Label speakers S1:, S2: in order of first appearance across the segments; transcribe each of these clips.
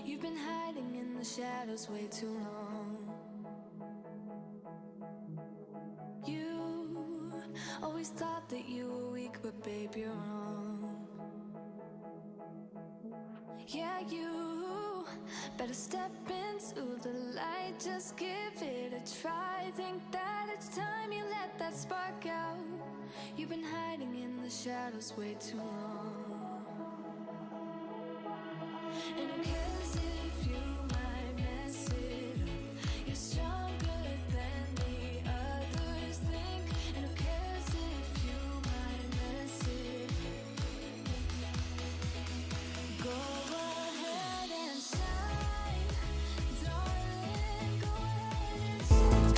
S1: You've been hiding in the shadows way too long. You always thought that you were weak, but babe, you're wrong. Yeah, you better step into the light, just give it a try. Think that it's time you let that spark out. You've been hiding in the shadows way too long. And who cares if you might mess it up? You're stronger than the others think. And who cares if you might mess it up? Go ahead and shine, darling, go ahead and shine.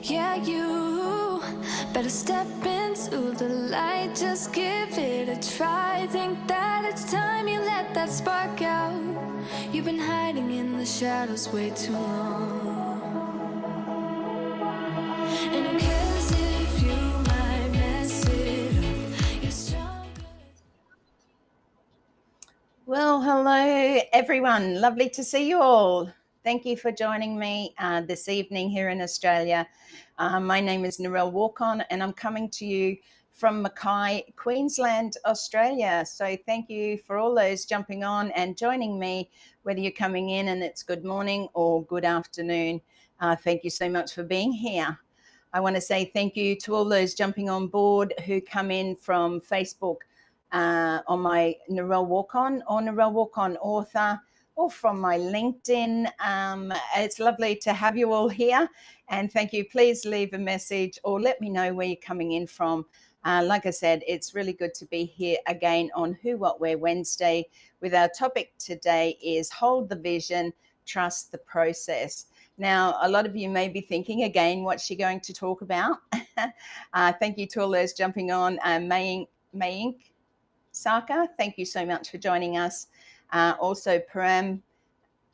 S1: Yeah, you better step into the light, just give it a try. Think that it's time you let that spark out. You've been hiding in the shadows way too long. And who cares if you might mess it up? You're stronger.
S2: Well, hello everyone. Lovely to see you all. Thank you for joining me this evening here in Australia. My name is Narelle Warcon and I'm coming to you from Mackay, Queensland, Australia. So thank you for all those jumping on and joining me, whether you're coming in and it's good morning or good afternoon. Thank you so much for being here. I want to say thank you to all those jumping on board who come in from Facebook, on my Narelle Warcon or Narelle Warcon author, or from my LinkedIn. It's lovely to have you all here, and thank you. Please leave a message or let me know where you're coming in from. Like I said, it's really good to be here again on Who, What, Where Wednesday, with our topic today is Hold the Vision, Trust the Process. Now, a lot of you may be thinking again, what's she going to talk about? Thank you to all those jumping on. Mayink Saka, thank you so much for joining us. Also, Param,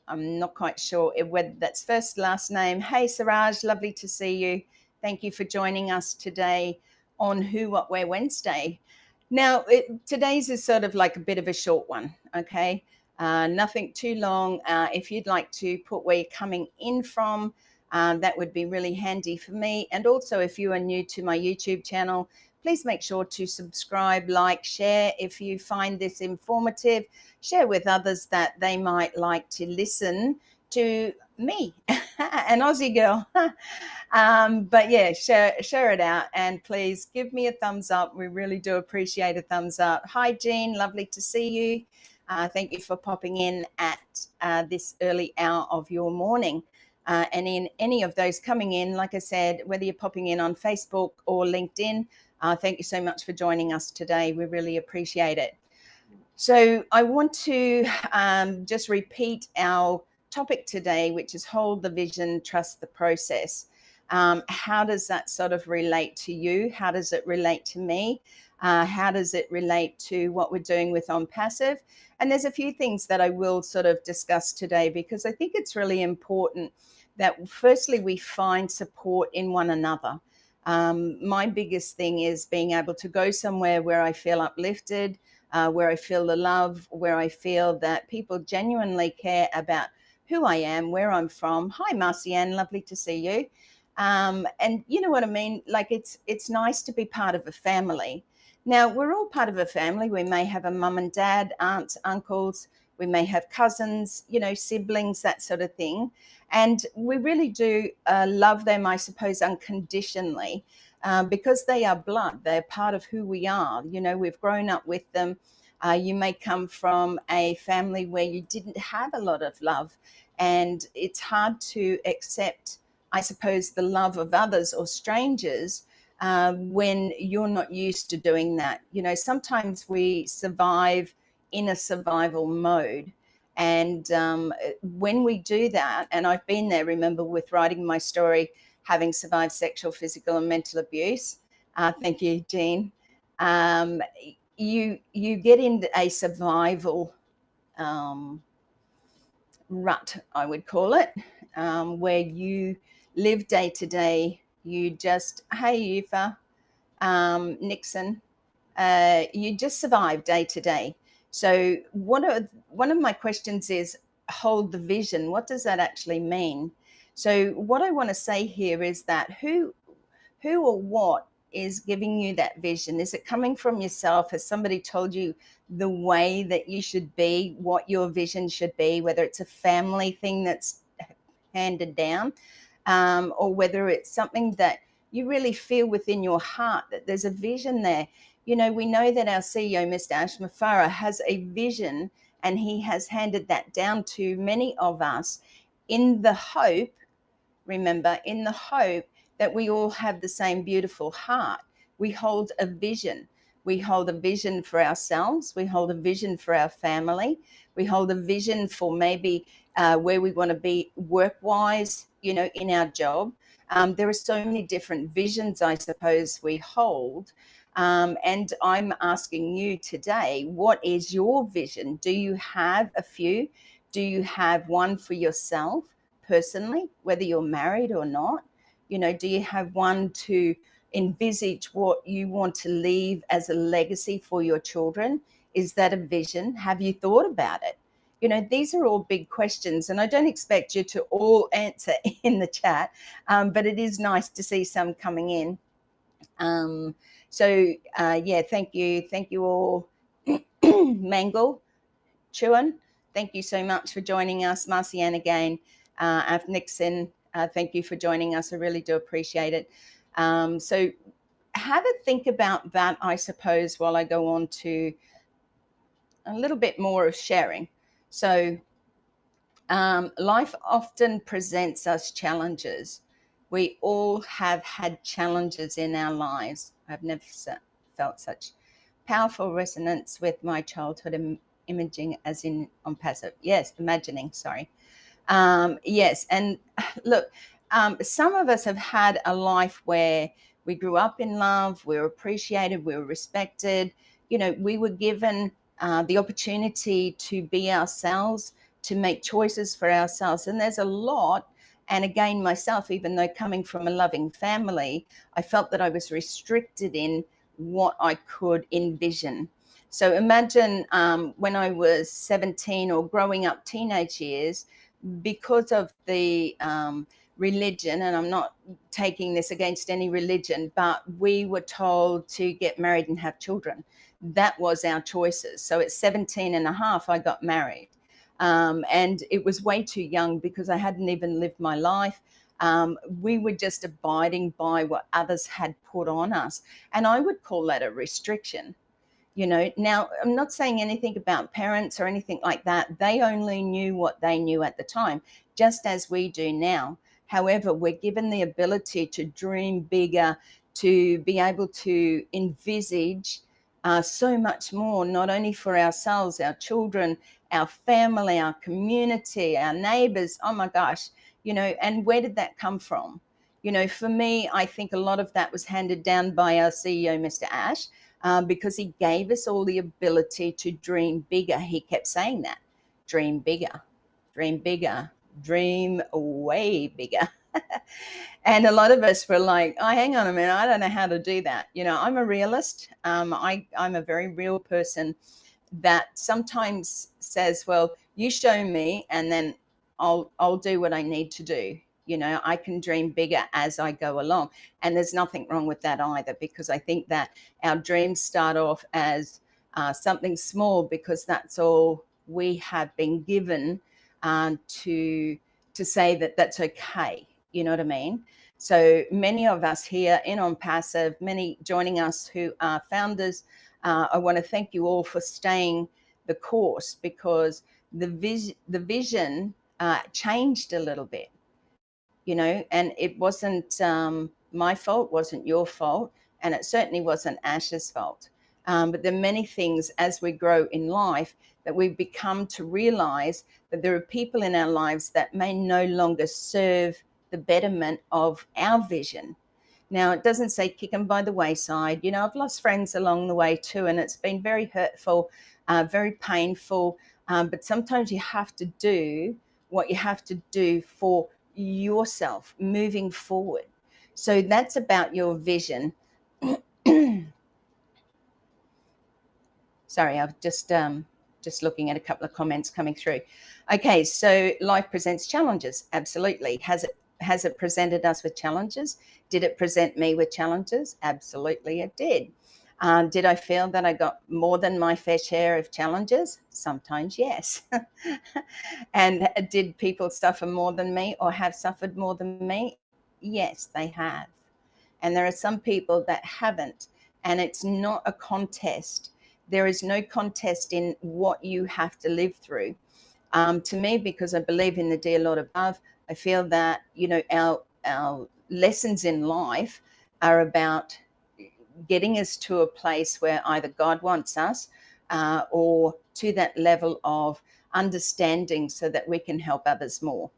S2: I'm not quite sure whether that's first, last name. Hey, Siraj, lovely to see you. Thank you for joining us today on Who, What, Where Wednesday. Now, today's is sort of like a bit of a short one, okay? Nothing too long. If you'd like to put where you're coming in from, that would be really handy for me. And also, if you are new to my YouTube channel, please make sure to subscribe, like, share. If you find this informative, share with others that they might like to listen to me, an Aussie girl. But yeah, share it out, and please give me a thumbs up. We really do appreciate a thumbs up. Hi, Jean, lovely to see you. Thank you for popping in at this early hour of your morning. And in any of those coming in, like I said, whether you're popping in on Facebook or LinkedIn, thank you so much for joining us today. We really appreciate it. So I want to just repeat our topic today, which is Hold the Vision, Trust the Process. How does that sort of relate to you? How does it relate to me? How does it relate to what we're doing with ONPASSIVE? And there's a few things that I will sort of discuss today, because I think it's really important that firstly we find support in one another. My biggest thing is being able to go somewhere where I feel uplifted, where I feel the love, where I feel that people genuinely care about who I am, where I'm from. Hi, Marcianne, lovely to see you. And you know what I mean? Like it's nice to be part of a family. Now, we're all part of a family. We may have a mum and dad, aunts, uncles. We may have cousins, you know, siblings, that sort of thing. And we really do love them, I suppose, unconditionally, because they are blood. They're part of who we are. You know, we've grown up with them. You may come from a family where you didn't have a lot of love, and it's hard to accept, I suppose, the love of others or strangers when you're not used to doing that. You know, sometimes we survive in a survival mode, And when we do that, and I've been there, remember, with writing my story, having survived sexual, physical, and mental abuse. Thank you, Jean. You get into a survival rut, I would call it, where you live day to day. You just, hey, Ufa, Nixon, you just survive day to day. So one of my questions is, hold the vision. What does that actually mean? So what I want to say here is that who or what is giving you that vision? Is it coming from yourself? Has somebody told you the way that you should be, what your vision should be, whether it's a family thing that's handed down, or whether it's something that you really feel within your heart that there's a vision there? You know, we know that our CEO, Mr. AshMufareh, has a vision, and he has handed that down to many of us in the hope, remember, in the hope that we all have the same beautiful heart. We hold a vision. We hold a vision for ourselves. We hold a vision for our family. We hold a vision for maybe where we want to be work-wise, you know, in our job. There are so many different visions, I suppose, we hold. And I'm asking you today, what is your vision? Do you have a few? Do you have one for yourself personally, whether you're married or not? You know, do you have one to envisage what you want to leave as a legacy for your children? Is that a vision? Have you thought about it? You know, these are all big questions, and I don't expect you to all answer in the chat, but it is nice to see some coming in. Yeah, thank you all. Mangle, Chuan, thank you so much for joining us. Marcianne again, Af Nixon, thank you for joining us. I really do appreciate it. So have a think about that, I suppose, while I go on to a little bit more of sharing. So life often presents us challenges. We all have had challenges in our lives. I've never felt such powerful resonance with my childhood imaging as in ONPASSIVE. Yes, imagining, sorry. Yes, and look, some of us have had a life where we grew up in love, we were appreciated, we were respected. You know, we were given the opportunity to be ourselves, to make choices for ourselves. And there's a lot. And again, myself, even though coming from a loving family, I felt that I was restricted in what I could envision. So imagine when I was 17 or growing up teenage years, because of the religion, and I'm not taking this against any religion, but we were told to get married and have children. That was our choices. So at 17 and a half, I got married. And it was way too young because I hadn't even lived my life. We were just abiding by what others had put on us. And I would call that a restriction. You know, now I'm not saying anything about parents or anything like that. They only knew what they knew at the time, just as we do now. However, we're given the ability to dream bigger, to be able to envisage so much more, not only for ourselves, our children, our family, our community, our neighbors. Oh my gosh, you know, and where did that come from? You know, for me, I think a lot of that was handed down by our CEO, Mr. Ash, because he gave us all the ability to dream bigger. He kept saying that, dream bigger, dream bigger, dream way bigger. And a lot of us were like, oh, hang on a minute, I don't know how to do that. You know, I'm a realist. I'm a very real person that sometimes says, well, you show me and then I'll do what I need to do. You know, I can dream bigger as I go along. And there's nothing wrong with that either, because I think that our dreams start off as something small because that's all we have been given to say that that's okay. You know what I mean? So many of us here in ONPASSIVE, many joining us who are founders, I want to thank you all for staying the course, because the vision changed a little bit, you know, and it wasn't my fault, wasn't your fault, and it certainly wasn't Ash's fault. But there are many things as we grow in life that we become to realize that there are people in our lives that may no longer serve the betterment of our vision. Now, it doesn't say kick them by the wayside. You know, I've lost friends along the way too, and it's been very hurtful, very painful. But sometimes you have to do what you have to do for yourself moving forward. So that's about your vision. Sorry, I've just looking at a couple of comments coming through. Okay, so life presents challenges. Absolutely. Has it presented us with challenges? Did it present me with challenges? Absolutely, it did. Did I feel that I got more than my fair share of challenges? Sometimes, yes. And did people suffer more than me or have suffered more than me? Yes, they have. And there are some people that haven't. And it's not a contest. There is no contest in what you have to live through. To me, because I believe in the dear Lord above, I feel that, you know, our lessons in life are about getting us to a place where either God wants us or to that level of understanding so that we can help others more.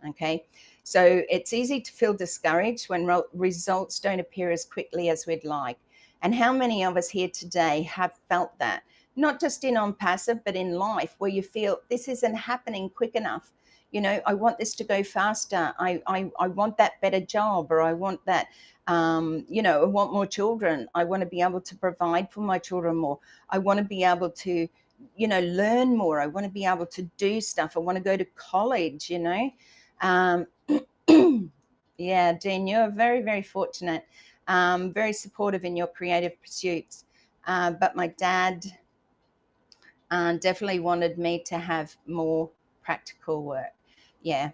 S2: Okay. So it's easy to feel discouraged when results don't appear as quickly as we'd like. And how many of us here today have felt that? Not just in ONPASSIVE, but in life, where you feel this isn't happening quick enough. You know, I want this to go faster. I want that better job, or I want that, you know, I want more children. I want to be able to provide for my children more. I want to be able to, you know, learn more. I want to be able to do stuff. I want to go to college, you know. Um, yeah, Dean, you're very, very fortunate, very supportive in your creative pursuits. But my dad definitely wanted me to have more practical work. Yeah.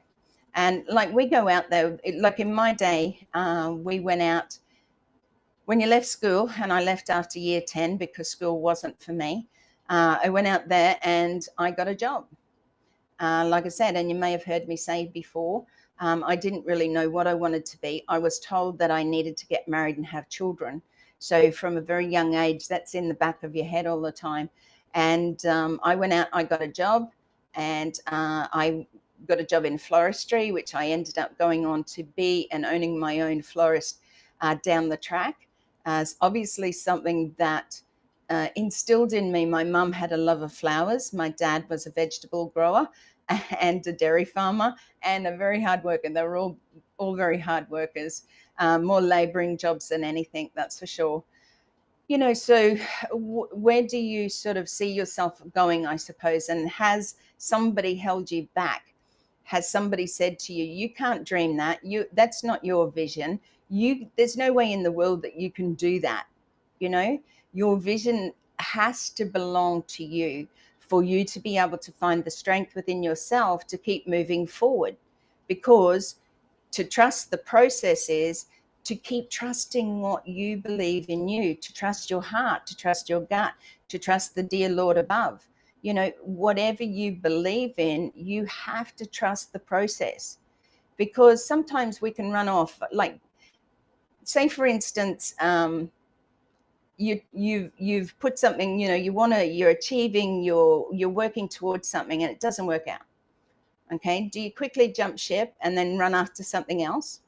S2: And like we go out there, like in my day, we went out when you left school, and I left after year 10 because school wasn't for me. I went out there and I got a job. Like I said, and you may have heard me say before, I didn't really know what I wanted to be. I was told that I needed to get married and have children. So from a very young age, that's in the back of your head all the time. And I went out, I got a job, and I got a job in floristry, which I ended up going on to be and owning my own florist down the track. It's obviously something that instilled in me. My mum had a love of flowers. My dad was a vegetable grower and a dairy farmer and a very hard worker. They were all very hard workers, more labouring jobs than anything, that's for sure. You know, so where do you sort of see yourself going, I suppose? And has somebody held you back? Has somebody said to you, you can't dream that, that's not your vision, there's no way in the world that you can do that? You know, your vision has to belong to you for you to be able to find the strength within yourself to keep moving forward. Because to trust the process is to keep trusting what you believe in you, to trust your heart, to trust your gut, to trust the dear Lord above. You know, whatever you believe in, you have to trust the process. Because sometimes we can run off, like, say for instance, you've put something, you know, you're achieving, you're working towards something, and it doesn't work out. Okay, do you quickly jump ship and then run after something else?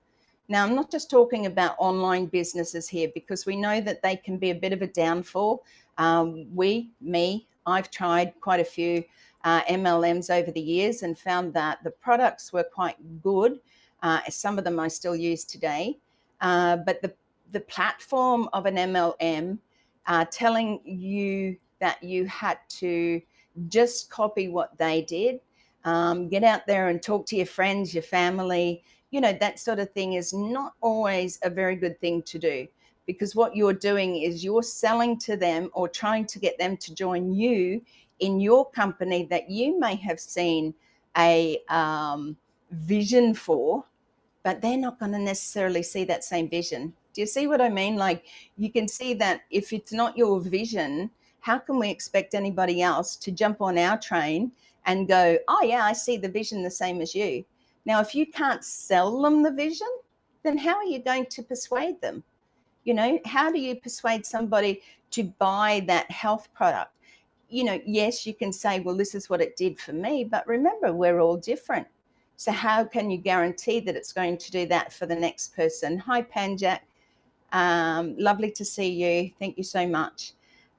S2: Now, I'm not just talking about online businesses here, because we know that they can be a bit of a downfall. I've tried quite a few MLMs over the years and found that the products were quite good. Some of them I still use today. But the platform of an MLM telling you that you had to just copy what they did, get out there and talk to your friends, your family, you know, that sort of thing is not always a very good thing to do, because what you're doing is you're selling to them or trying to get them to join you in your company that you may have seen a vision for, but they're not going to necessarily see that same vision. Do you see what I mean? Like, you can see that if it's not your vision, how can we expect anybody else to jump on our train and go, oh yeah, I see the vision the same as you? Now, if you can't sell them the vision, then how are you going to persuade them? You know, how do you persuade somebody to buy that health product. You know, yes, you can say, well, this is what it did for me, but remember, we're all different. So how can you guarantee that it's going to do that for the next person? Hi, Panjak. Lovely to see you. Thank you so much.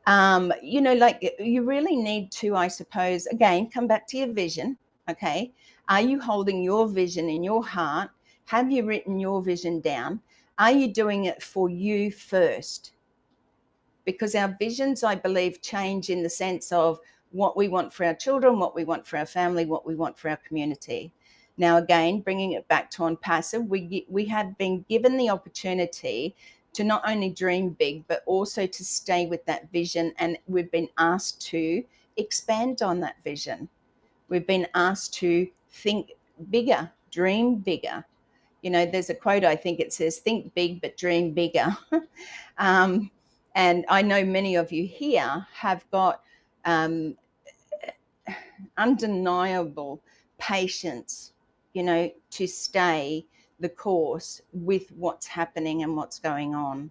S2: You know, like you really need to, I suppose, again, come back to your vision. Okay. Are you holding your vision in your heart? Have you written your vision down? Are you doing it for you first? Because our visions, I believe, change in the sense of what we want for our children, what we want for our family, what we want for our community. Now, again, bringing it back to ONPASSIVE, we have been given the opportunity to not only dream big, but also to stay with that vision. And we've been asked to expand on that vision. We've been asked to think bigger, dream bigger. You know, there's a quote, I think it says, think big, but dream bigger. And I know many of you here have got undeniable patience, you know, to stay the course with what's happening and what's going on.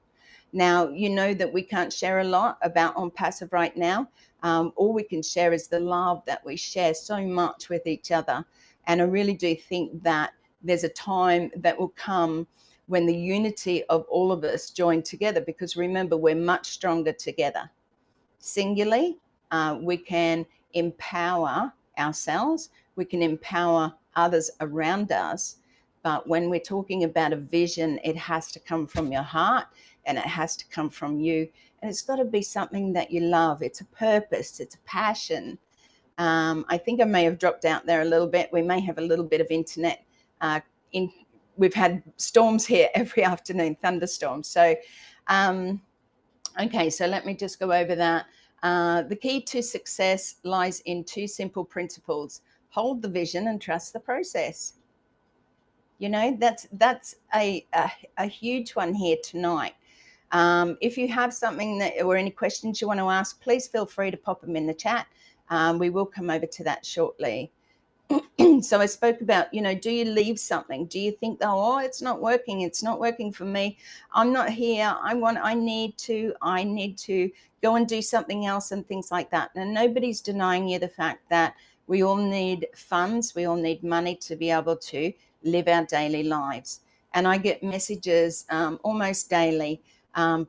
S2: Now, you know that we can't share a lot about ONPASSIVE right now. All we can share is the love that we share so much with each other. And I really do think that there's a time that will come when the unity of all of us join together, because remember, we're much stronger together. Singularly, we can empower ourselves, we can empower others around us. But when we're talking about a vision, it has to come from your heart and it has to come from you. And it's got to be something that you love. It's a purpose, it's a passion. I think I may have dropped out there a little bit. We may have a little bit of internet. We've had storms here every afternoon, thunderstorms. So, okay, so let me just go over that. The key to success lies in two simple principles: hold the vision and trust the process. You know, that's a huge one here tonight. If you have something that or any questions you want to ask, please feel free to pop them in the chat. We will come over to that shortly. So I spoke about, you know, do you leave something? Do you think, oh, it's not working for me, I'm not here, I need to go and do something else and things like that. And nobody's denying you the fact that we all need funds, we all need money to be able to live our daily lives. And I get messages almost daily,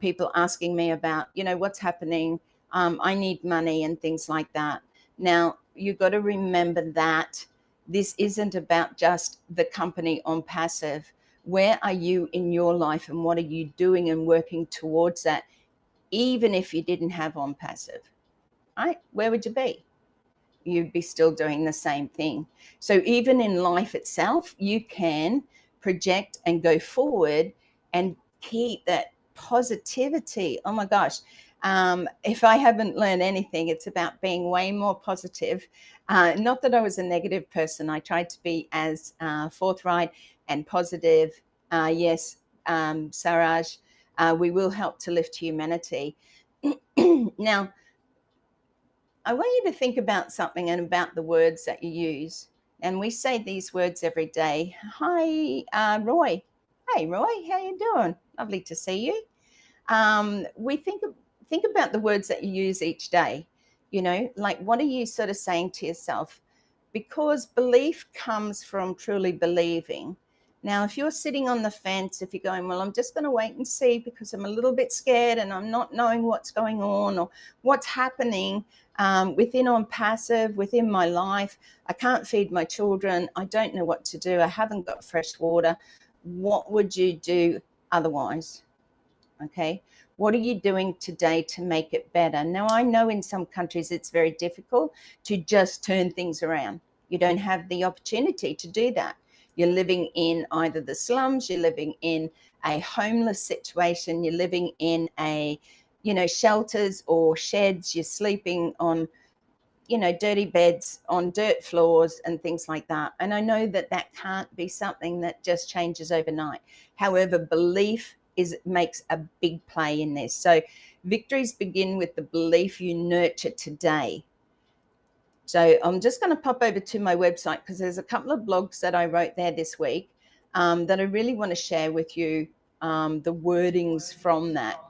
S2: people asking me about, you know, what's happening, I need money and things like that. Now, you've got to remember that this isn't about just the company ONPASSIVE. Where are you in your life and what are you doing and working towards that? Even if you didn't have ONPASSIVE, right? Where would you be? You'd be still doing the same thing. So even in life itself, you can project and go forward and keep that positivity. Oh my gosh. If I haven't learned anything, it's about being way more positive. Not that I was a negative person. I tried to be as forthright and positive. Yes, Saraj, we will help to lift humanity. Now, I want you to think about something and about the words that you use. And we say these words every day. Hi, Roy. Hey, Roy, how you doing? Lovely to see you. We think about the words that you use each day. You know, like what are you sort of saying to yourself? Because belief comes from truly believing. Now, if you're sitting on the fence, if you're going, well, I'm just going to wait and see because I'm a little bit scared and I'm not knowing what's going on or what's happening within ONPASSIVE, within my life, I can't feed my children, I don't know what to do, I haven't got fresh water. What would you do otherwise? Okay, what are you doing today to make it better? Now, I know in some countries it's very difficult to just turn things around. You don't have the opportunity to do that. You're living in either the slums, you're living in a homeless situation, you're living in a, you know, shelters or sheds, you're sleeping on, you know, dirty beds on dirt floors and things like that. And I know that that can't be something that just changes overnight. However, belief makes a big play in this. So victories begin with the belief you nurture today. So I'm just going to pop over to my website because there's a couple of blogs that I wrote there this week that I really want to share with you, the wordings from that.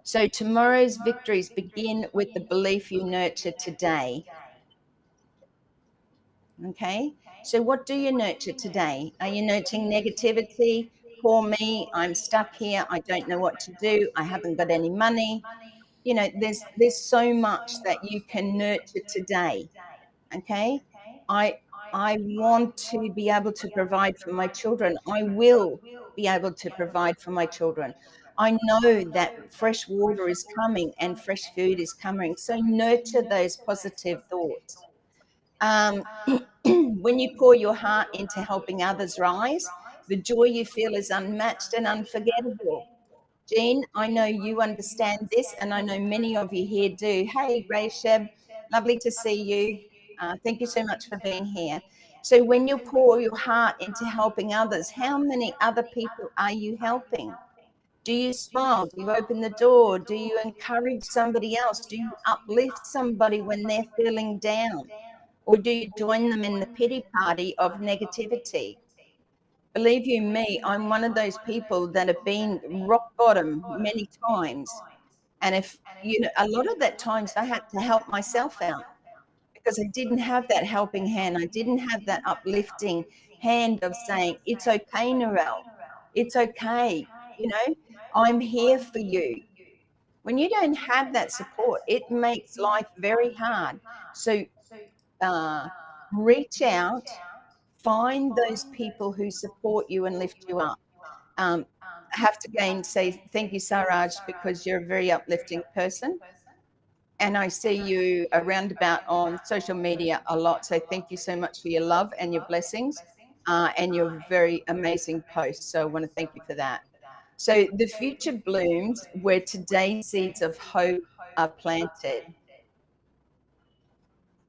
S2: So tomorrow's victories begin with the belief you nurture today. Okay, so what do you nurture today? Are you nurturing negativity? Poor me, I'm stuck here, I don't know what to do, I haven't got any money. You know, there's so much that you can nurture today. Okay, I I want to be able to provide for my children. I will be able to provide for my children. I know that fresh water is coming and fresh food is coming. So nurture those positive thoughts. Um, when you pour your heart into helping others rise, the joy you feel is unmatched and unforgettable. Jean, I know you understand this, and I know many of you here do. Hey, Raysheb, lovely to see you. Thank you so much for being here. So when you pour your heart into helping others, how many other people are you helping? Do you smile? Do you open the door? Do you encourage somebody else? Do you uplift somebody when they're feeling down? Or do you join them in the pity party of negativity? Believe you me, I'm one of those people that have been rock bottom many times. And if, you know, a lot of that times I had to help myself out because I didn't have that helping hand. I didn't have that uplifting hand of saying, it's okay, Narelle. It's okay. You know, I'm here for you. When you don't have that support, it makes life very hard. So uh, reach out, find those people who support you and lift you up. Um, I have to again say thank you, Saraj, because you're a very uplifting person. And I see you around about on social media a lot. So thank you so much for your love and your blessings and your very amazing posts. So I want to thank you for that. So the future blooms where today's seeds of hope are planted.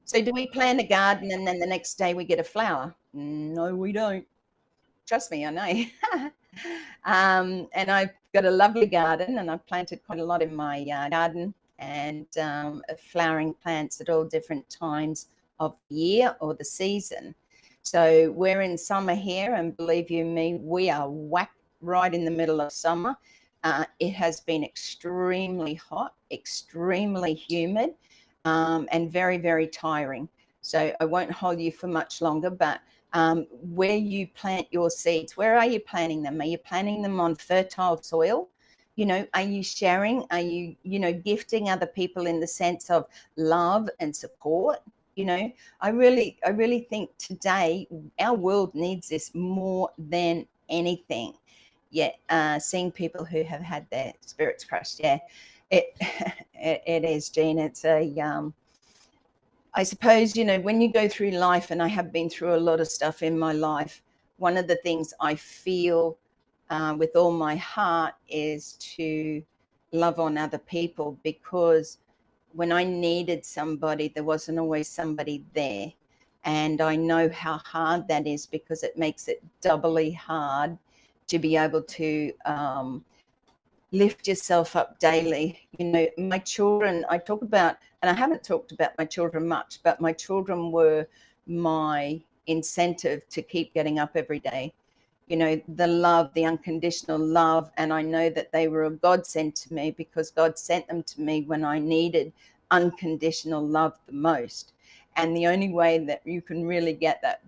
S2: So do we plant a garden and then the next day we get a flower? No, we don't. Trust me, I know. And I've got a lovely garden, and I've planted quite a lot in my garden, and flowering plants at all different times of the year or the season. So we're in summer here, and believe you me, we are whack right in the middle of summer. It has been extremely hot, extremely humid, and very, very tiring. So I won't hold you for much longer, but where you plant your seeds, where are you planting them? Are you planting them on fertile soil? You know, are you sharing? Are you, you know, gifting other people in the sense of love and support? You know, I really think today our world needs this more than anything. Yeah, seeing people who have had their spirits crushed. Yeah, it it is, Jean. It's a I suppose, you know, when you go through life, and I have been through a lot of stuff in my life, one of the things I feel with all my heart is to love on other people, because when I needed somebody, there wasn't always somebody there. And I know how hard that is, because it makes it doubly hard to be able to lift yourself up daily. You know, my children, I talk about, and I haven't talked about my children much, but my children were my incentive to keep getting up every day. You know, the love, the unconditional love. And I know that they were a godsend to me, because God sent them to me when I needed unconditional love the most. And the only way that you can really get that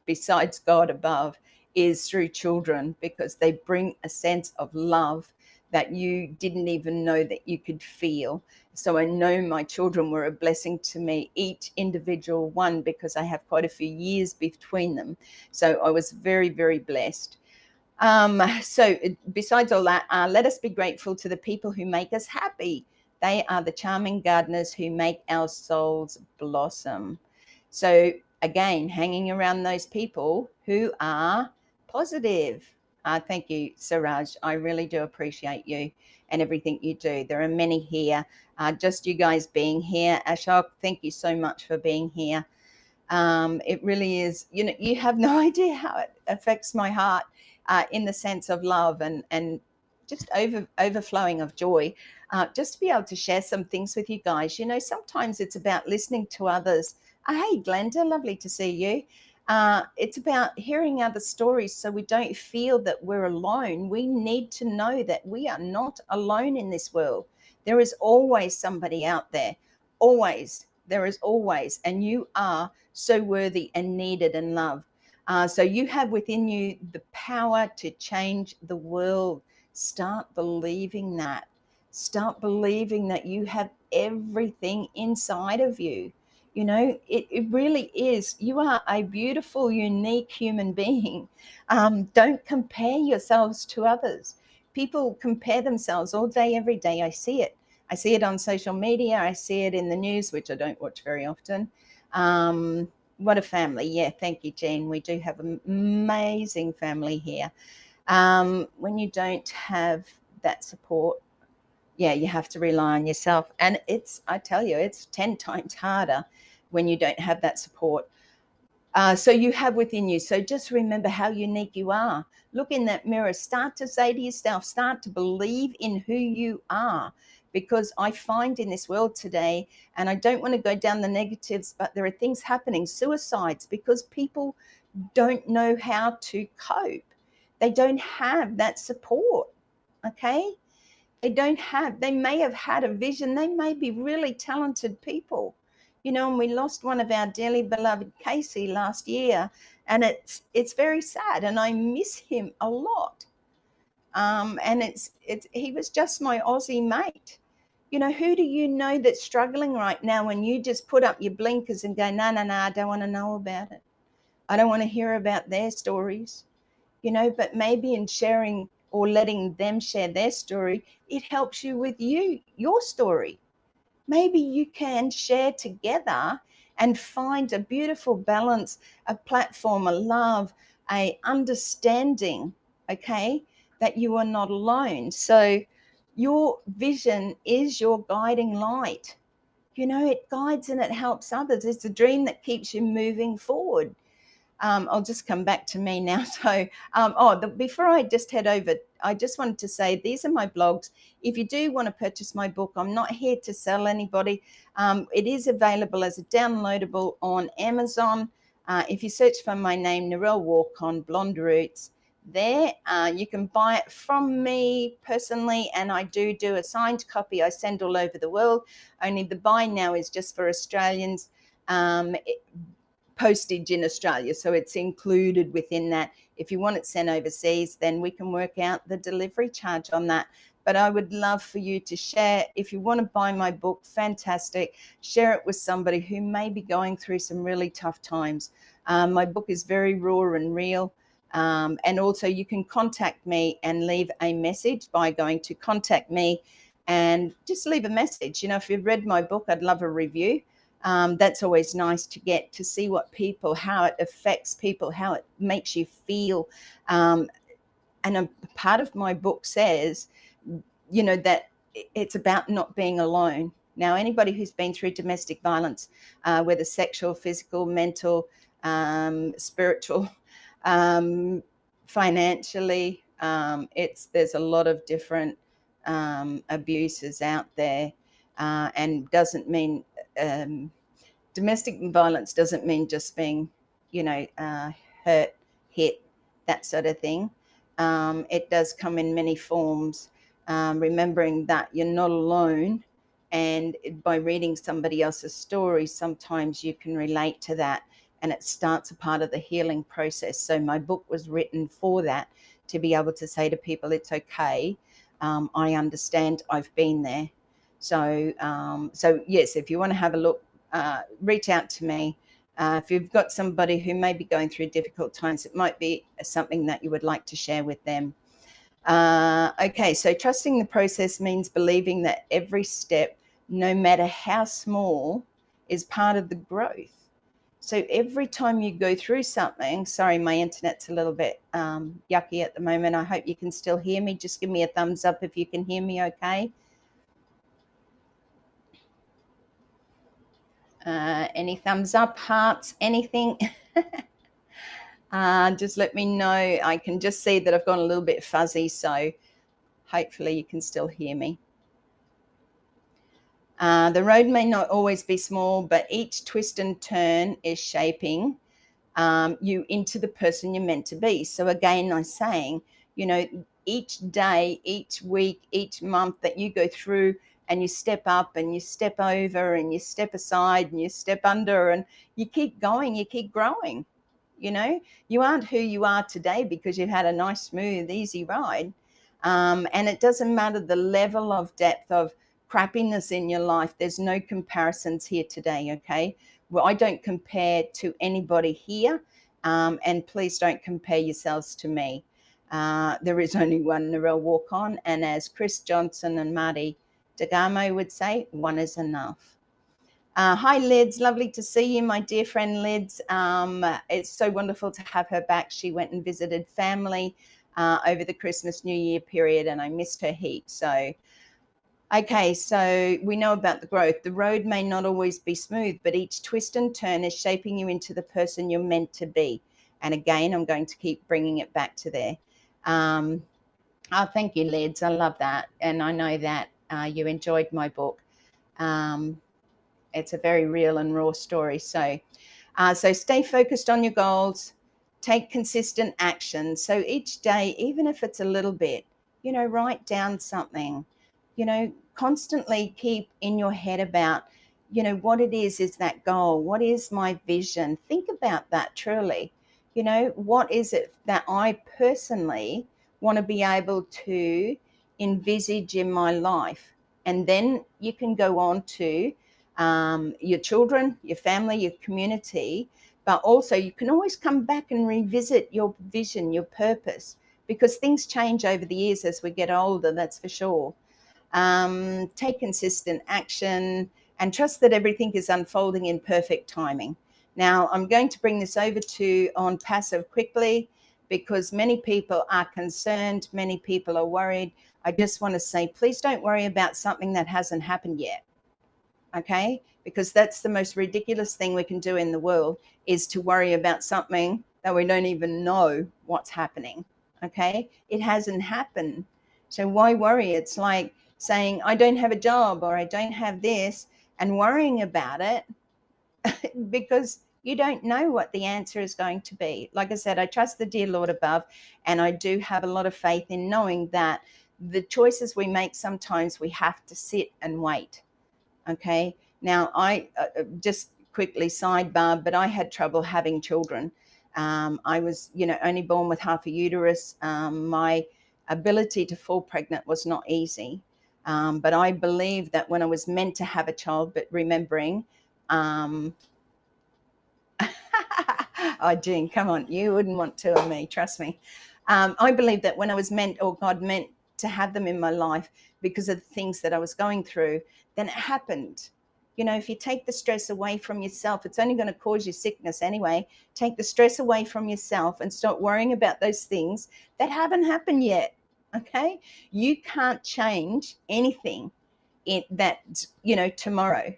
S2: besides God above is through children, because they bring a sense of love that you didn't even know that you could feel. So I know my children were a blessing to me, each individual one, because I have quite a few years between them. So I was very, very blessed. So besides all that, let us be grateful to the people who make us happy. They are the charming gardeners who make our souls blossom. So again, hanging around those people who are positive. Thank you, Siraj. I really do appreciate you and everything you do. There are many here. Just you guys being here. Ashok, thank you so much for being here. It really is, you know, you have no idea how it affects my heart in the sense of love and just overflowing of joy. Just to be able to share some things with you guys. You know, sometimes it's about listening to others. Hey, Glenda, lovely to see you. It's about hearing other stories so we don't feel that we're alone. We need to know that we are not alone in this world. There is always somebody out there. Always. There is always. And you are so worthy and needed and loved. So you have within you the power to change the world. Start believing that. Start believing that you have everything inside of you. You know, it really is. You are a beautiful, unique human being. Don't compare yourselves to others. People compare themselves all day, every day. I see it. I see it on social media. I see it in the news, which I don't watch very often. What a family. Yeah, thank you, Jean. We do have an amazing family here. When you don't have that support, yeah, you have to rely on yourself. And I tell you, it's 10 times harder when you don't have that support. So you have within you. So just remember how unique you are. Look in that mirror. Start to say to yourself, start to believe in who you are. Because I find in this world today, and I don't want to go down the negatives, but there are things happening, suicides, because people don't know how to cope. They don't have that support. Okay? They may have had a vision. They may be really talented people, you know, and we lost one of our dearly beloved Casey last year, and it's very sad, and I miss him a lot. And he was just my Aussie mate. You know, who do you know that's struggling right now when you just put up your blinkers and go, no, no, no, I don't want to know about it. I don't want to hear about their stories, you know, but maybe in sharing or letting them share their story, it helps you with your story. Maybe you can share together and find a beautiful balance, a platform, a love, a understanding, okay, that you are not alone. So your vision is your guiding light. You know, it guides and it helps others. It's a dream that keeps you moving forward. I'll just come back to me now. So, before I just head over, I just wanted to say these are my blogs. If you do want to purchase my book, I'm not here to sell anybody. It is available as a downloadable on Amazon. If you search for my name, Narelle Warcon, Blonde Roots, there you can buy it from me personally, and I do a signed copy I send all over the world. Only the buy now is just for Australians. Postage in Australia, so it's included within that. If you want it sent overseas, then we can work out the delivery charge on that. But I would love for you to share. If you want to buy my book, fantastic. Share it with somebody who may be going through some really tough times. My book is very raw and real. And also you can contact me and leave a message by going to contact me and just leave a message. You know, if you've read my book, I'd love a review. That's always nice to get to see how it affects people, how it makes you feel. And a part of my book says, you know, that it's about not being alone. Now, anybody who's been through domestic violence, whether sexual, physical, mental, spiritual, financially, there's a lot of different abuses out there, and doesn't mean domestic violence doesn't mean just being, you know, hurt, hit, that sort of thing. It does come in many forms. Remembering that you're not alone, and by reading somebody else's story, sometimes you can relate to that, and it starts a part of the healing process. So my book was written for that, to be able to say to people, it's okay. I understand. I've been there. So yes, if you want to have a look, reach out to me. If you've got somebody who may be going through difficult times, it might be something that you would like to share with them. Okay, so trusting the process means believing that every step, no matter how small, is part of the growth. So every time you go through something, sorry, my internet's a little bit yucky at the moment. I hope you can still hear me. Just give me a thumbs up if you can hear me okay. Any thumbs up, hearts, anything? Just let me know. I can just see that I've gone a little bit fuzzy, so hopefully you can still hear me. The road may not always be small, but each twist and turn is shaping you into the person you're meant to be. So again, I'm saying, you know, each day, each week, each month that you go through and you step up and you step over and you step aside and you step under, and you keep going, you keep growing. You know, you aren't who you are today because you've had a nice, smooth, easy ride. And it doesn't matter the level of depth of crappiness in your life. There's no comparisons here today, okay? Well, I don't compare to anybody here, and please don't compare yourselves to me. There is only one Narelle Warcon, and as Chris Johnson and Marty Degamo would say, one is enough. Hi, Lids. Lovely to see you, my dear friend Lids. It's so wonderful to have her back. She went and visited family over the Christmas New Year period, and I missed her heaps. So, okay, so we know about the growth. The road may not always be smooth, but each twist and turn is shaping you into the person you're meant to be. And again, I'm going to keep bringing it back to there. Oh, thank you, Lids. I love that. And I know that you enjoyed my book. It's a very real and raw story. So stay focused on your goals, take consistent action. So each day, even if it's a little bit, write down something, constantly keep in your head about, what it is that goal? What is my vision? Think about that truly. What is it that I personally want to be able to envisage in my life? And then you can go on to your children, your family, your community, but also you can always come back and revisit your vision, your purpose, because things change over the years as we get older, that's for sure. Take consistent action and trust that everything is unfolding in perfect timing. Now, I'm going to bring this over to ONPASSIVE quickly because many people are concerned, many people are worried. I just want to say, please don't worry about something that hasn't happened yet. Okay, because that's the most ridiculous thing we can do in the world, is to worry about something that we don't even know what's happening. Okay, it hasn't happened, so why worry? It's like saying I don't have a job or I don't have this and worrying about it because you don't know what the answer is going to be. Like I said, I trust the dear Lord above, and I do have a lot of faith in knowing that the choices we make, sometimes we have to sit and wait. Okay. Now, I just quickly sidebar, but I had trouble having children. I was, only born with half a uterus. My ability to fall pregnant was not easy. But I believe that when I was meant to have a child, but remembering, oh, Jean, come on, you wouldn't want two of me, trust me. I believe that when I was meant, or God meant to have them in my life because of the things that I was going through, then it happened. If you take the stress away from yourself, it's only going to cause you sickness anyway. Take the stress away from yourself and stop worrying about those things that haven't happened yet. Okay? You can't change anything in that, tomorrow.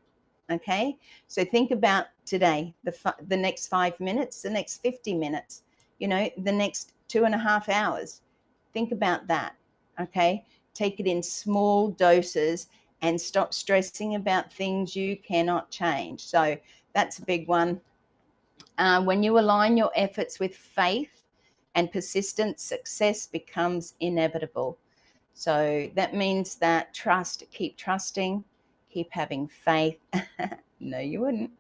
S2: Okay? So think about today, the next 5 minutes, the next 50 minutes, the next 2.5 hours. Think about that. Okay? Take it in small doses and stop stressing about things you cannot change. So that's a big one. When you align your efforts with faith and persistence, success becomes inevitable. So that means that keep trusting, keep having faith. No, you wouldn't.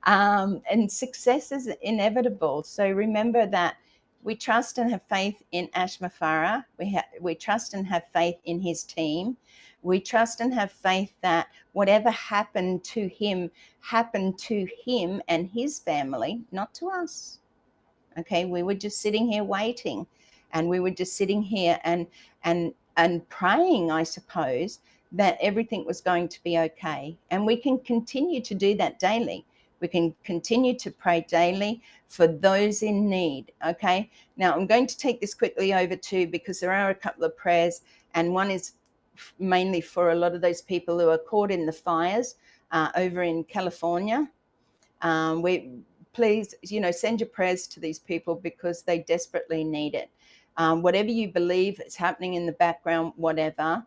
S2: And success is inevitable. So remember that we trust and have faith in AshMufareh. We trust and have faith in his team. We trust and have faith that whatever happened to him and his family, not to us. Okay, we were just sitting here waiting, and we were just sitting here and praying, I suppose, that everything was going to be okay. And we can continue to do that daily. We can continue to pray daily for those in need. Okay, now I'm going to take this quickly over too, because there are a couple of prayers, and one is mainly for a lot of those people who are caught in the fires over in California. Please, send your prayers to these people because they desperately need it. Whatever you believe is happening in the background, whatever,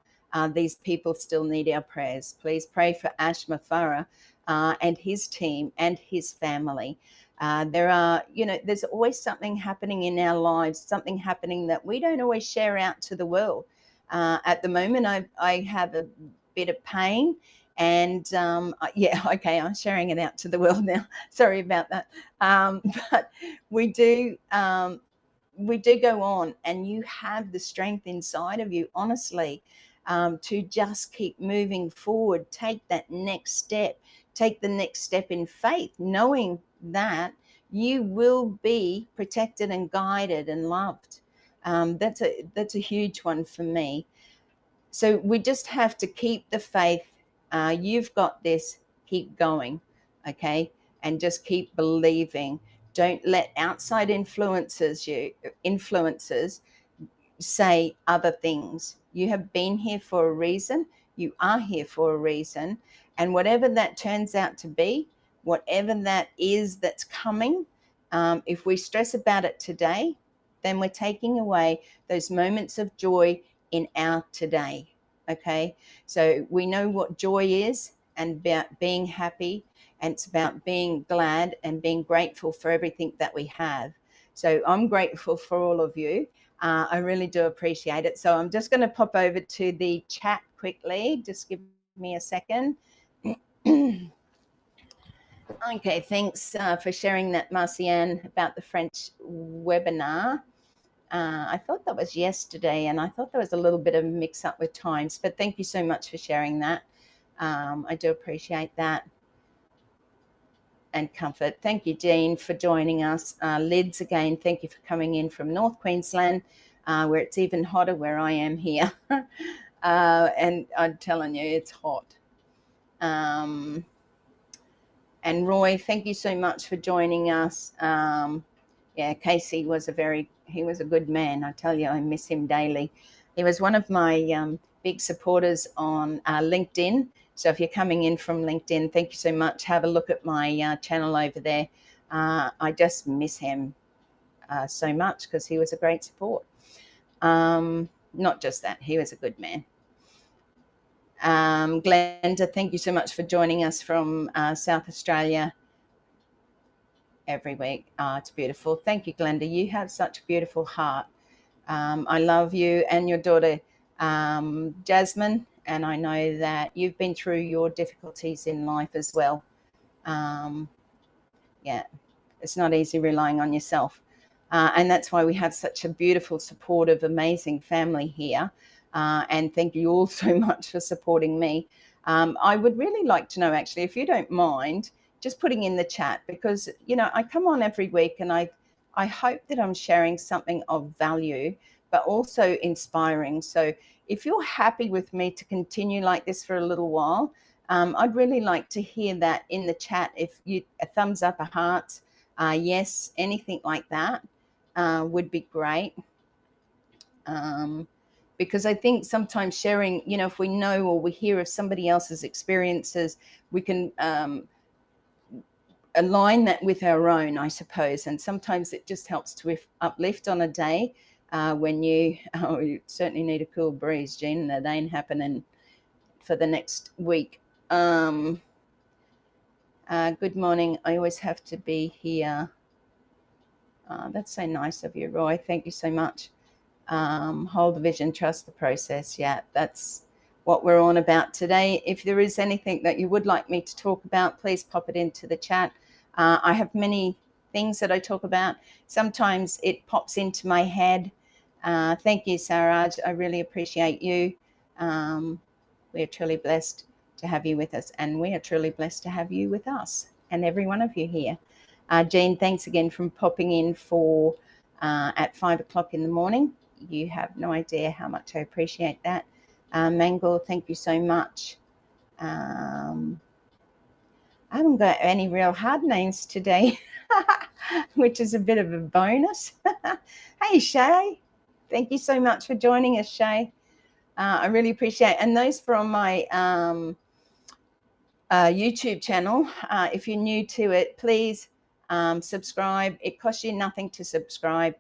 S2: these people still need our prayers. Please pray for AshMufareh and his team and his family. There's always something happening in our lives, something happening that we don't always share out to the world. At the moment, I have bit of pain. And yeah, okay, I'm sharing it out to the world now. Sorry about that. But we do go on, and you have the strength inside of you, honestly, to just keep moving forward. Take that next step. Take the next step in faith, knowing that you will be protected and guided and loved. That's a huge one for me. So we just have to keep the faith. You've got this. Keep going, okay, and just keep believing. Don't let outside influences say other things. You have been here for a reason. You are here for a reason. And whatever that turns out to be, whatever that is that's coming, if we stress about it today, then we're taking away those moments of joy in our today. Okay. So we know what joy is, and about being happy, and it's about being glad and being grateful for everything that we have. So I'm grateful for all of you. I really do appreciate it. So I'm just going to pop over to the chat quickly. Just give me a second. Okay, thanks for sharing that, Marcianne, about the French webinar. I thought that was yesterday, and I thought there was a little bit of mix up with times, but thank you so much for sharing that. I do appreciate that. And comfort. Thank you, Jean, for joining us. Lids, again, thank you for coming in from North Queensland, where it's even hotter where I am here. And I'm telling you, it's hot. And Roy, thank you so much for joining us. Yeah, Casey was he was a good man. I tell you, I miss him daily. He was one of my big supporters on LinkedIn. So if you're coming in from LinkedIn, thank you so much. Have a look at my channel over there. I just miss him so much, because he was a great support. Not just that, he was a good man. Glenda, thank you so much for joining us from South Australia every week. It's beautiful. Thank you, Glenda. You have such a beautiful heart. I love you and your daughter, Jasmine, and I know that you've been through your difficulties in life as well. Yeah, it's not easy relying on yourself. And that's why we have such a beautiful, supportive, amazing family here. And thank you all so much for supporting me. I would really like to know, actually, if you don't mind, just putting in the chat, because, you know, I come on every week, and I hope that I'm sharing something of value, but also inspiring. So if you're happy with me to continue like this for a little while, I'd really like to hear that in the chat. If you, a thumbs up, a heart, yes, anything like that would be great. Because I think sometimes sharing, you know, if we know or we hear of somebody else's experiences, we can align that with our own, I suppose. And sometimes it just helps to uplift on a day when you certainly need a cool breeze, Jean. That ain't happening for the next week. Good morning. I always have to be here. That's so nice of you, Roy. Thank you so much. Hold the vision, trust the process. Yeah, that's what we're on about today. If there is anything that you would like me to talk about, please pop it into the chat. I have many things that I talk about. Sometimes it pops into my head. Thank you, Saraj. I really appreciate you. We are truly blessed to have you with us, and we are truly blessed to have you with us, and every one of you here. Jean, thanks again for popping in for at 5 o'clock in the morning. You have no idea how much I appreciate that. Mangle, thank you so much. I haven't got any real hard names today, which is a bit of a bonus. Hey, Shay, thank you so much for joining us, Shay. I really appreciate it. And those from my YouTube channel, if you're new to it, please subscribe. It costs you nothing to subscribe.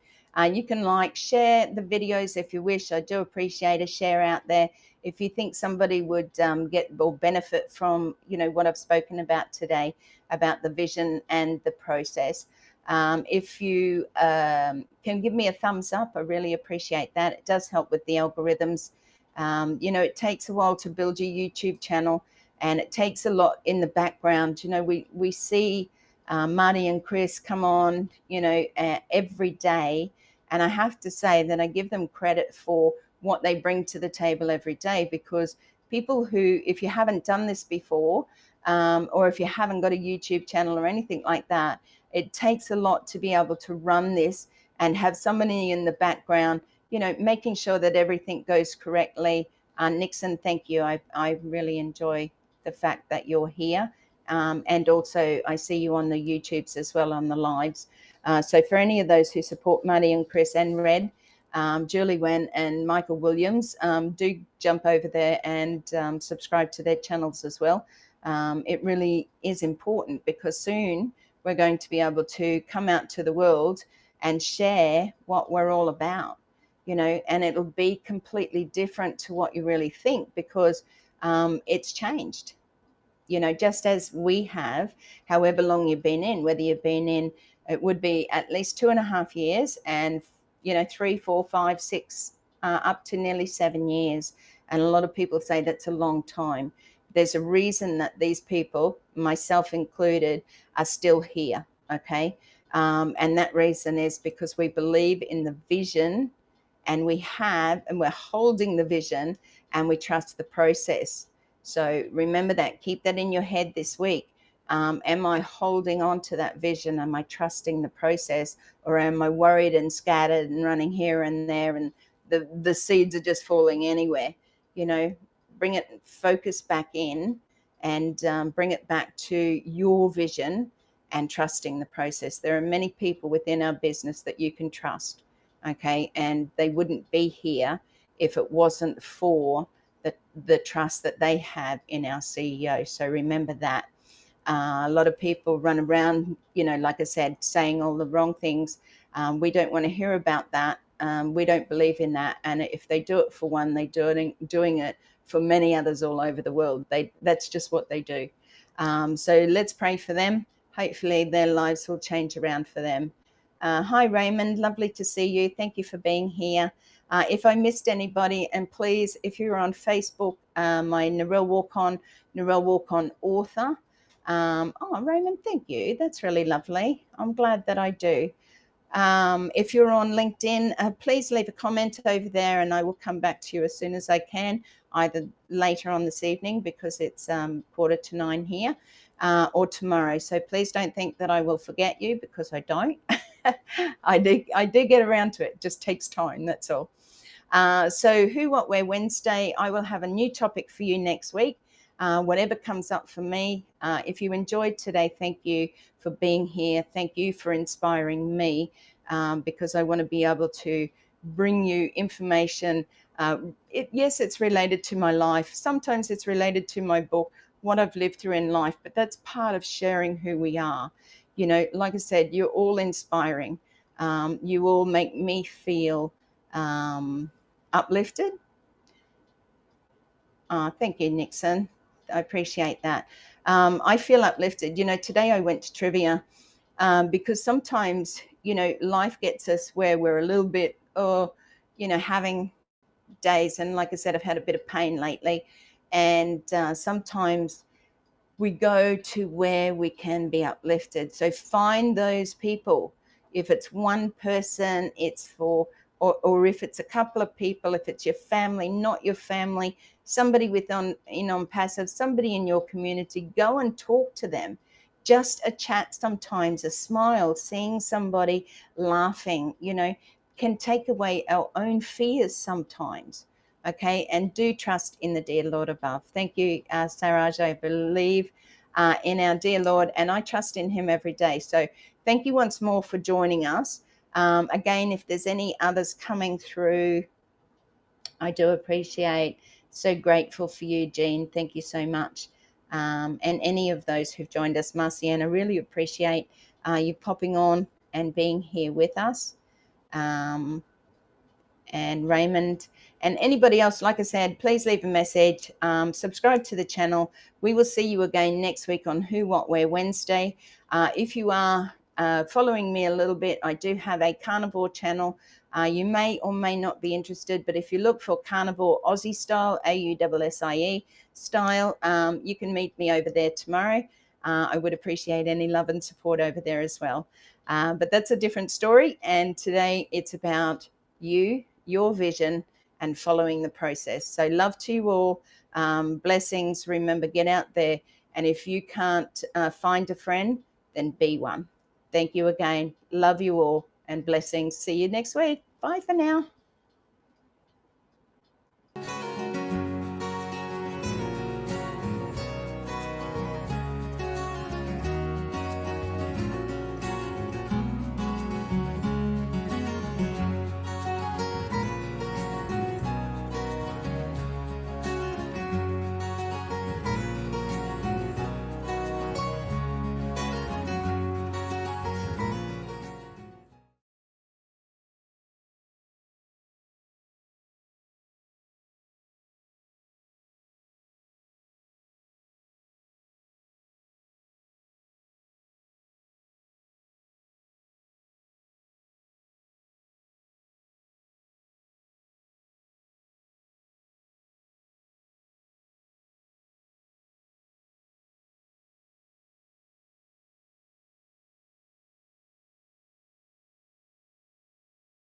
S2: You can like, share the videos if you wish. I do appreciate a share out there. If you think somebody would get or benefit from, you know, what I've spoken about today, about the vision and the process, if you can give me a thumbs up, I really appreciate that. It does help with the algorithms. You know, it takes a while to build your YouTube channel, and it takes a lot in the background. You know, we see Marty and Chris come on, you know, every day, and I have to say that I give them credit for what they bring to the table every day, because people who, if you haven't done this before, or if you haven't got a YouTube channel or anything like that, it takes a lot to be able to run this and have somebody in the background, you know, making sure that everything goes correctly. Nixon, thank you. I really enjoy the fact that you're here. And also I see you on the YouTubes as well, on the lives. So for any of those who support Marty and Chris and Red, Julie Wen and Michael Williams, do jump over there and subscribe to their channels as well. It really is important, because soon we're going to be able to come out to the world and share what we're all about, you know, and it'll be completely different to what you really think, because it's changed, you know, just as we have, however long you've been in, whether you've been in, it would be at least 2.5 years, and, you know, 3, 4, 5, 6, up to nearly 7 years. And a lot of people say that's a long time. There's a reason that these people, myself included, are still here, okay? And that reason is because we believe in the vision, and we're holding the vision, and we trust the process. So remember that, keep that in your head this week. Am I holding on to that vision? Am I trusting the process, or am I worried and scattered and running here and there, and the seeds are just falling anywhere? You know, bring it, focus back in, and bring it back to your vision and trusting the process. There are many people within our business that you can trust, okay, and they wouldn't be here if it wasn't for the trust that they have in our CEO. So remember that. A lot of people run around, you know, like I said, saying all the wrong things. We don't want to hear about that. We don't believe in that. And if they do it for one, they're doing it for many others all over the world. That's just what they do. So let's pray for them. Hopefully their lives will change around for them. Hi, Raymond. Lovely to see you. Thank you for being here. If I missed anybody, and please, if you're on Facebook, my Narelle Warcon author. Oh, Raymond, thank you. That's really lovely. I'm glad that I do. If you're on LinkedIn, please leave a comment over there, and I will come back to you as soon as I can, either later on this evening, because it's 8:45 here, or tomorrow. So please don't think that I will forget you, because I don't. I do get around to it. It just takes time, that's all. So Who, What, Where Wednesday, I will have a new topic for you next week. Whatever comes up for me. If you enjoyed today, thank you for being here. Thank you for inspiring me, because I want to be able to bring you information. Yes, it's related to my life. Sometimes it's related to my book, what I've lived through in life, but that's part of sharing who we are. You know, like I said, you're all inspiring. You all make me feel uplifted. Thank you, Nixon. I appreciate that. I feel uplifted. You know, today I went to trivia, because sometimes, you know, life gets us where we're a little bit, you know, having days. And like I said, I've had a bit of pain lately. And sometimes we go to where we can be uplifted. So find those people. If it's one person, it's for, or if it's a couple of people, if it's your family, not your family, somebody in ONPASSIVE, somebody in your community, go and talk to them. Just a chat sometimes, a smile, seeing somebody laughing, you know, can take away our own fears sometimes. Okay, and do trust in the dear Lord above. Thank you, Saraj. I believe in our dear Lord, and I trust in him every day. So thank you once more for joining us. Again, if there's any others coming through, I do appreciate. So grateful for you, Jean. Thank you so much. And any of those who've joined us, Marciana, really appreciate you popping on and being here with us. And Raymond, and anybody else, like I said, please leave a message, subscribe to the channel. We will see you again next week on Who, What, Where Wednesday. If you are following me a little bit, I do have a carnivore channel. You may or may not be interested, but if you look for carnivore Aussie style, AUSSIE style, you can meet me over there tomorrow. I would appreciate any love and support over there as well. But that's a different story. And today it's about you, your vision, and following the process. So love to you all. Blessings. Remember, get out there. And if you can't find a friend, then be one. Thank you again. Love you all and blessings. See you next week. Bye for now.